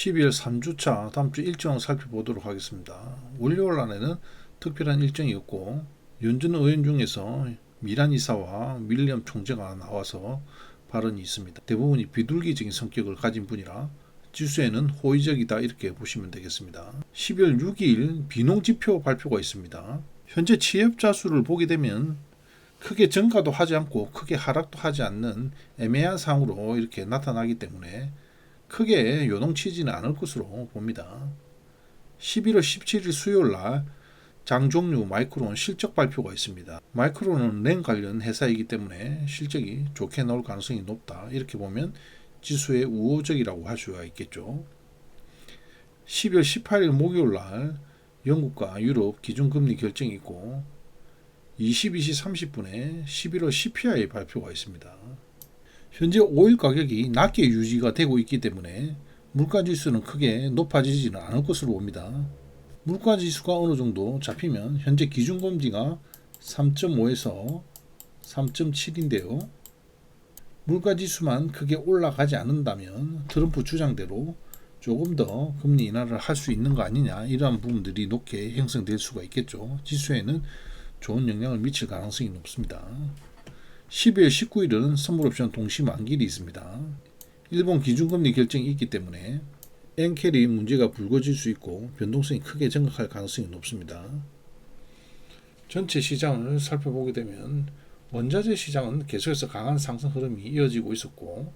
12월 3주차 다음 주 일정 살펴보도록 하겠습니다. 월요일 날에는 특별한 일정이 없고 연준 의원 중에서 미란 이사와 윌리엄 총재가 나와서 발언이 있습니다. 대부분이 비둘기적인 성격을 가진 분이라 지수에는 호의적이다 이렇게 보시면 되겠습니다. 12월 6일 비농지표 발표가 있습니다. 현재 취업자 수를 보게 되면 크게 증가도 하지 않고 크게 하락도 하지 않는 애매한 상으로 이렇게 나타나기 때문에 크게 요동치지는 않을 것으로 봅니다. 11월 17일 수요일 날 장종류 마이크론 실적 발표가 있습니다. 마이크론은 랜 관련 회사이기 때문에 실적이 좋게 나올 가능성이 높다. 이렇게 보면 지수의 우호적이라고 할 수가 있겠죠. 12월 18일 목요일 날 영국과 유럽 기준금리 결정이 있고 22시 30분에 11월 CPI 발표가 있습니다. 현재 오일 가격이 낮게 유지가 되고 있기 때문에 물가지수는 크게 높아지지는 않을 것으로 봅니다. 물가지수가 어느 정도 잡히면 현재 기준금리가 3.5에서 3.7인데요. 물가지수만 크게 올라가지 않는다면 트럼프 주장대로 조금 더 금리 인하를 할 수 있는 거 아니냐, 이러한 부분들이 높게 형성될 수가 있겠죠. 지수에는 좋은 영향을 미칠 가능성이 높습니다. 12월 19일은 선물옵션 동시 만기일이 있습니다. 일본 기준금리 결정이 있기 때문에 엔켈이 문제가 불거질 수 있고 변동성이 크게 증가할 가능성이 높습니다. 전체 시장을 살펴보게 되면 원자재 시장은 계속해서 강한 상승 흐름이 이어지고 있었고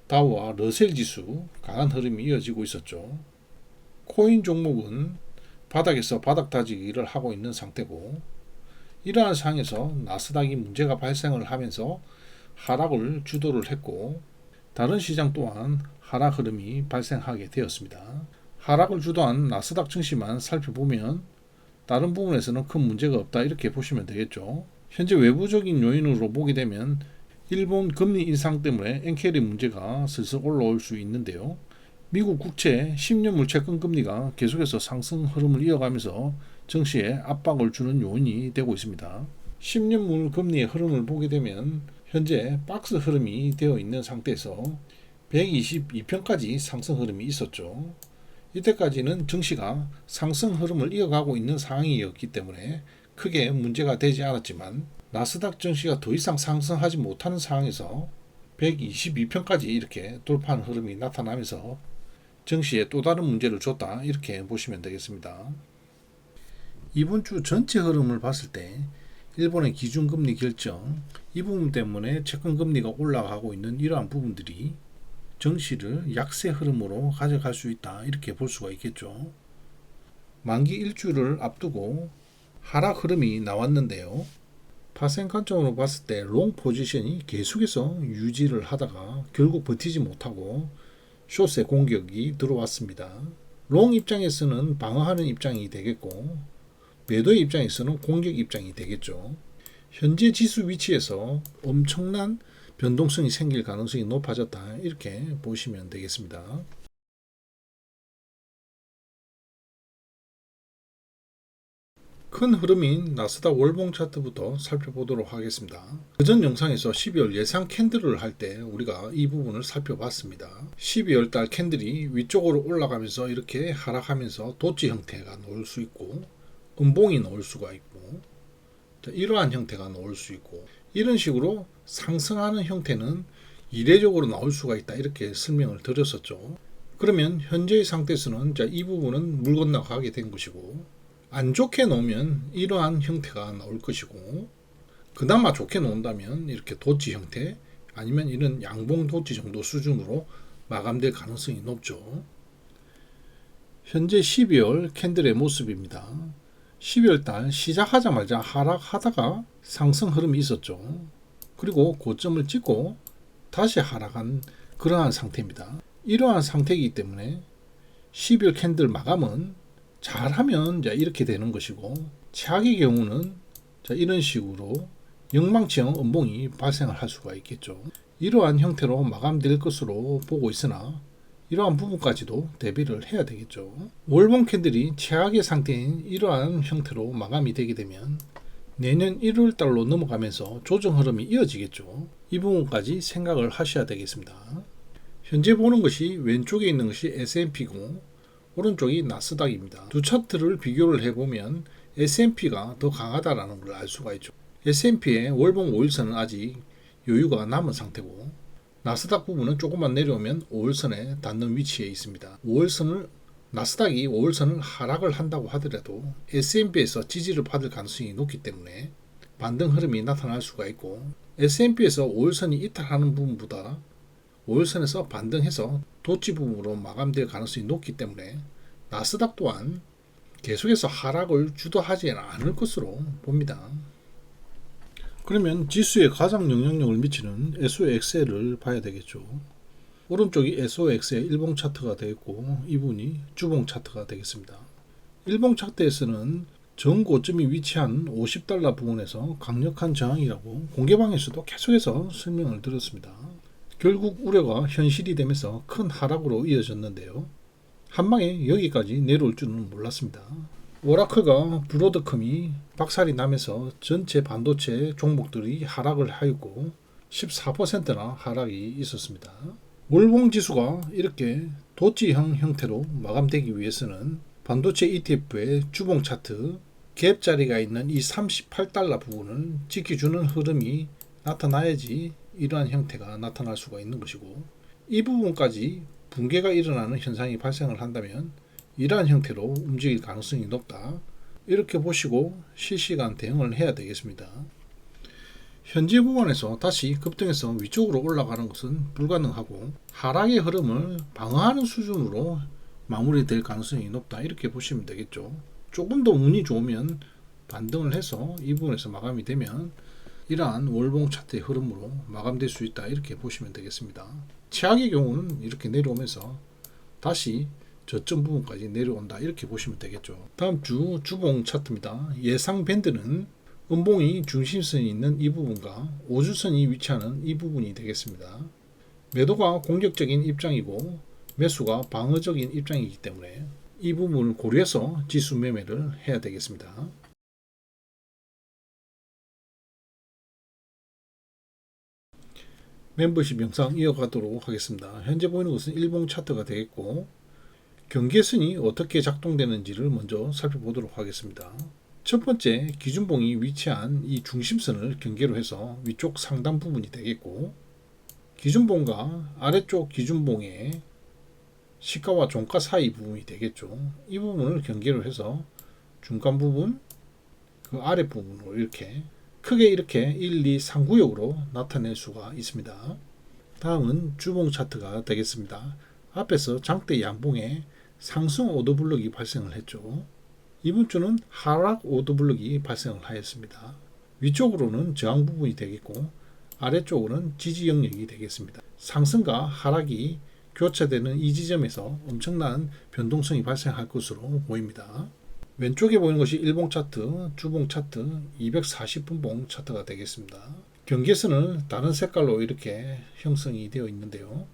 다우와 러셀 지수 강한 흐름이 이어지고 있었죠. 코인 종목은 바닥에서 바닥 다지기를 하고 있는 상태고 이러한 상황에서 나스닥이 문제가 발생을 하면서 하락을 주도를 했고 다른 시장 또한 하락 흐름이 발생하게 되었습니다. 하락을 주도한 나스닥 증시만 살펴보면 다른 부분에서는 큰 문제가 없다 이렇게 보시면 되겠죠. 현재 외부적인 요인으로 보게 되면 일본 금리 인상 때문에 엔켈의 문제가 슬슬 올라올 수 있는데요. 미국 국채 10년물 채권 금리가 계속해서 상승 흐름을 이어가면서 증시에 압박을 주는 요인이 되고 있습니다. 10년물 금리의 흐름을 보게 되면 현재 박스 흐름이 되어 있는 상태에서 122편까지 상승 흐름이 있었죠. 이때까지는 증시가 상승 흐름을 이어가고 있는 상황이었기 때문에 크게 문제가 되지 않았지만 나스닥 증시가 더 이상 상승하지 못하는 상황에서 122편까지 이렇게 돌파하는 흐름이 나타나면서 증시에 또 다른 문제를 줬다 이렇게 보시면 되겠습니다. 이번 주 전체 흐름을 봤을 때 일본의 기준금리 결정, 이 부분 때문에 채권금리가 올라가고 있는 이러한 부분들이 증시를 약세 흐름으로 가져갈 수 있다 이렇게 볼 수가 있겠죠. 만기 일주를 앞두고 하락 흐름이 나왔는데요. 파생 관점으로 봤을 때 롱 포지션이 계속해서 유지를 하다가 결국 버티지 못하고 숏의 공격이 들어왔습니다. 롱 입장에서는 방어하는 입장이 되겠고 매도의 입장에서는 공격 입장이 되겠죠. 현재 지수 위치에서 엄청난 변동성이 생길 가능성이 높아졌다 이렇게 보시면 되겠습니다. 큰 흐름인 나스닥 월봉 차트부터 살펴보도록 하겠습니다. 그전 영상에서 12월 예상 캔들을 할 때 우리가 이 부분을 살펴봤습니다. 12월 달 캔들이 위쪽으로 올라가면서 이렇게 하락하면서 도치 형태가 나올 수 있고 음봉이 나올 수가 있고 이러한 형태가 나올 수 있고 이런 식으로 상승하는 형태는 이례적으로 나올 수가 있다 이렇게 설명을 드렸었죠. 그러면 현재의 상태에서는 이 부분은 물 건너가게 된 것이고 안 좋게 놓으면 이러한 형태가 나올 것이고 그나마 좋게 놓는다면 이렇게 도치 형태 아니면 이런 양봉 도치 정도 수준으로 마감될 가능성이 높죠. 현재 12월 캔들의 모습입니다. 12월 달 시작하자마자 하락하다가 상승 흐름이 있었죠. 그리고 고점을 찍고 다시 하락한 그러한 상태입니다. 이러한 상태이기 때문에 12월 캔들 마감은 잘하면 이렇게 되는 것이고 최악의 경우는 이런 식으로 영망치형 음봉이 발생을 할 수가 있겠죠. 이러한 형태로 마감될 것으로 보고 있으나 이러한 부분까지도 대비를 해야 되겠죠. 월봉 캔들이 최악의 상태인 이러한 형태로 마감이 되게 되면 내년 1월 달로 넘어가면서 조정 흐름이 이어지겠죠. 이 부분까지 생각을 하셔야 되겠습니다. 현재 보는 것이 왼쪽에 있는 것이 S&P고 오른쪽이 나스닥입니다. 두 차트를 비교를 해보면 S&P가 더 강하다라는 걸 알 수가 있죠. S&P의 월봉 5일선은 아직 여유가 남은 상태고 나스닥 부분은 조금만 내려오면 5일선에 닿는 위치에 있습니다. 나스닥이 5일선을 하락을 한다고 하더라도 S&P에서 지지를 받을 가능성이 높기 때문에 반등 흐름이 나타날 수가 있고 S&P에서 5일선이 이탈하는 부분보다 5일선에서 반등해서 도치 부분으로 마감될 가능성이 높기 때문에 나스닥 또한 계속해서 하락을 주도하지 않을 것으로 봅니다. 그러면 지수에 가장 영향력을 미치는 SOXL을 봐야 되겠죠. 오른쪽이 SOX의 일봉 차트가 되겠고 이 부분이 주봉 차트가 되겠습니다. 일봉 차트에서는 전고점이 위치한 50달러 부분에서 강력한 저항이라고 공개방에서도 계속해서 설명을 드렸습니다. 결국 우려가 현실이 되면서 큰 하락으로 이어졌는데요. 한방에 여기까지 내려올 줄은 몰랐습니다. 오라클과 브로드컴이 박살이 나면서 전체 반도체 종목들이 하락을 하였고 14%나 하락이 있었습니다. 월봉지수가 이렇게 도치형 형태로 마감되기 위해서는 반도체 ETF의 주봉 차트 갭 자리가 있는 이 38달러 부분을 지켜주는 흐름이 나타나야지 이러한 형태가 나타날 수가 있는 것이고 이 부분까지 붕괴가 일어나는 현상이 발생을 한다면 이러한 형태로 움직일 가능성이 높다. 이렇게 보시고 실시간 대응을 해야 되겠습니다. 현재 구간에서 다시 급등해서 위쪽으로 올라가는 것은 불가능하고 하락의 흐름을 방어하는 수준으로 마무리될 가능성이 높다. 이렇게 보시면 되겠죠. 조금 더 운이 좋으면 반등을 해서 이 부분에서 마감이 되면 이러한 월봉 차트의 흐름으로 마감될 수 있다. 이렇게 보시면 되겠습니다. 최악의 경우는 이렇게 내려오면서 다시 저점 부분까지 내려온다. 이렇게 보시면 되겠죠. 다음 주 주봉 차트입니다. 예상 밴드는 음봉이 중심선이 있는 이 부분과 5주선이 위치하는 이 부분이 되겠습니다. 매도가 공격적인 입장이고 매수가 방어적인 입장이기 때문에 이 부분을 고려해서 지수 매매를 해야 되겠습니다. 멤버십 영상 이어가도록 하겠습니다. 현재 보이는 것은 일봉 차트가 되겠고 경계선이 어떻게 작동되는지를 먼저 살펴보도록 하겠습니다. 첫 번째 기준봉이 위치한 이 중심선을 경계로 해서 위쪽 상단 부분이 되겠고 기준봉과 아래쪽 기준봉의 시가와 종가 사이 부분이 되겠죠. 이 부분을 경계로 해서 중간 부분 그 아래 부분으로 이렇게 크게 이렇게 1, 2, 3구역으로 나타낼 수가 있습니다. 다음은 주봉 차트가 되겠습니다. 앞에서 장대 양봉에 상승 오더블록이 발생을 했죠. 이번 주는 하락 오더블록이 발생을 하였습니다. 위쪽으로는 저항 부분이 되겠고 아래쪽으로는 지지 영역이 되겠습니다. 상승과 하락이 교차되는 이 지점에서 엄청난 변동성이 발생할 것으로 보입니다. 왼쪽에 보이는 것이 일봉 차트, 주봉 차트, 240분봉 차트가 되겠습니다. 경계선을 다른 색깔로 이렇게 형성이 되어 있는데요.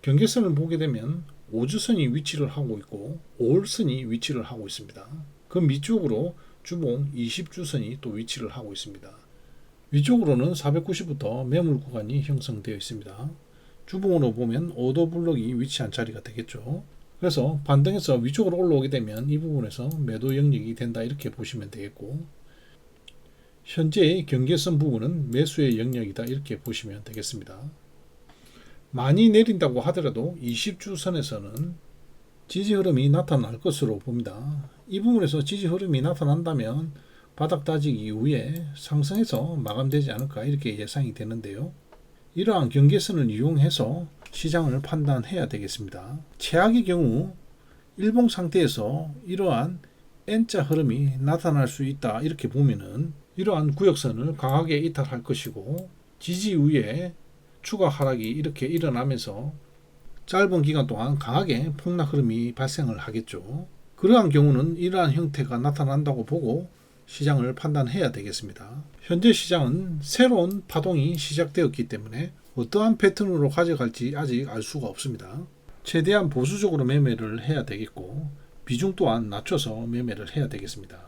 경계선을 보게 되면 5주선이 위치를 하고 있고 5월선이 위치를 하고 있습니다. 그 밑쪽으로 주봉 20주선이 또 위치를 하고 있습니다. 위쪽으로는 490부터 매물 구간이 형성되어 있습니다. 주봉으로 보면 오더 블록이 위치한 자리가 되겠죠. 그래서 반등해서 위쪽으로 올라오게 되면 이 부분에서 매도 영역이 된다. 이렇게 보시면 되겠고 현재의 경계선 부분은 매수의 영역이다. 이렇게 보시면 되겠습니다. 많이 내린다고 하더라도 20주 선에서는 지지 흐름이 나타날 것으로 봅니다. 이 부분에서 지지 흐름이 나타난다면 바닥 다지기 이후에 상승해서 마감되지 않을까 이렇게 예상이 되는데요. 이러한 경계선을 이용해서 시장을 판단해야 되겠습니다. 최악의 경우 일봉 상태에서 이러한 N자 흐름이 나타날 수 있다. 이렇게 보면은 이러한 구역선을 강하게 이탈할 것이고 지지 이후에 추가 하락이 이렇게 일어나면서 짧은 기간 동안 강하게 폭락 흐름이 발생을 하겠죠. 그러한 경우는 이러한 형태가 나타난다고 보고 시장을 판단해야 되겠습니다. 현재 시장은 새로운 파동이 시작되었기 때문에 어떠한 패턴으로 가져갈지 아직 알 수가 없습니다. 최대한 보수적으로 매매를 해야 되겠고 비중 또한 낮춰서 매매를 해야 되겠습니다.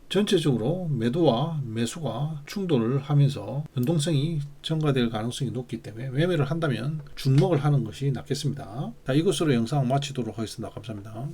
전체적으로 매도와 매수가 충돌을 하면서 변동성이 증가될 가능성이 높기 때문에 매매를 한다면 중목을 하는 것이 낫겠습니다. 자, 이것으로 영상 마치도록 하겠습니다. 감사합니다.